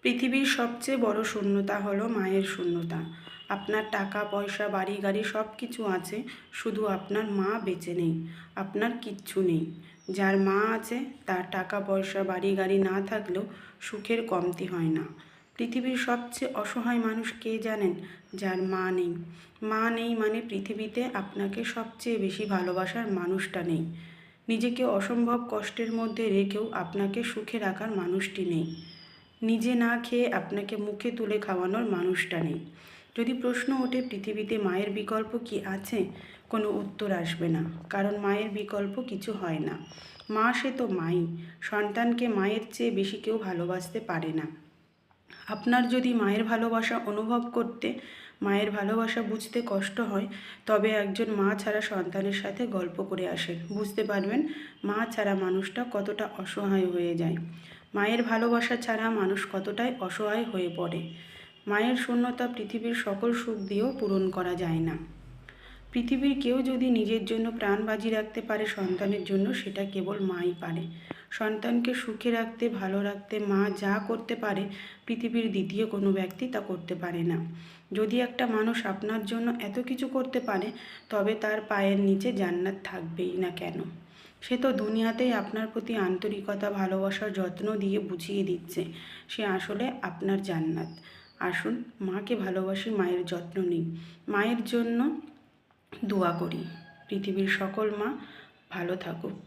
পৃথিবীর সবচেয়ে বড় শূন্যতা হলো মায়ের শূন্যতা। আপনার টাকা পয়সা বাড়ি গাড়ি সব কিছু আছে, শুধু আপনার মা বেঁচে নেই। আপনার কিচ্ছু নেই। যার মা আছে তার টাকা পয়সা বাড়ি গাড়ি না থাকলেও সুখের কমতি হয় না। পৃথিবীর সবচেয়ে অসহায় মানুষ কে জানেন? যার মা নেই। মা নেই মানে পৃথিবীতে আপনাকে সবচেয়ে বেশি ভালোবাসার মানুষটা নেই। নিজেকে অসম্ভব কষ্টের মধ্যে রেখেও আপনাকে সুখে রাখার মানুষটি নেই। নিজে না খেয়ে আপনাকে মুখে তুলে খাওয়ানোর মানুষটা নেই। যদি প্রশ্ন ওঠে পৃথিবীতে মায়ের বিকল্প কি আছে, কোনো উত্তর আসবে না, কারণ মায়ের বিকল্প কিছু হয় না। মা সে তো মাই। সন্তানকে মায়ের চেয়ে বেশি কেউ ভালোবাসতে পারে না। আপনার যদি মায়ের ভালোবাসা অনুভব করতে, মায়ের ভালোবাসা বুঝতে কষ্ট হয়, তবে একজন মা ছাড়া সন্তানের সাথে গল্প করে আসেন, বুঝতে পারবেন মা ছাড়া মানুষটা কতটা অসহায় হয়ে যায়। মায়ের ভালোবাসা ছাড়া মানুষ কতটাই অসহায় হয়ে পড়ে। মায়ের শূন্যতা পৃথিবীর সকল সুখ দিয়েও পূরণ করা যায় না। পৃথিবীর কেউ যদি নিজের জন্য প্রাণ বাজি রাখতে পারে সন্তানের জন্য, সেটা কেবল মাই পারে। সন্তানকে সুখে রাখতে, ভালো রাখতে মা যা করতে পারে, পৃথিবীর দ্বিতীয় কোনো ব্যক্তি তা করতে পারে না। যদি একটা মানুষ আপনার জন্য এত কিছু করতে পারে, তবে তার পায়ের নিচে জান্নাত থাকবেই না কেন? সে তো দুনিয়াতেই আপনার প্রতি আন্তরিকতা, ভালোবাসার যত্ন দিয়ে বুঝিয়ে দিচ্ছে সে আসলে আপনার জান্নাত। আসুন মাকে ভালোবাসি, মায়ের যত্ন নিই, মায়ের জন্য দোয়া করি। পৃথিবীর সকল মা ভালো থাকুক।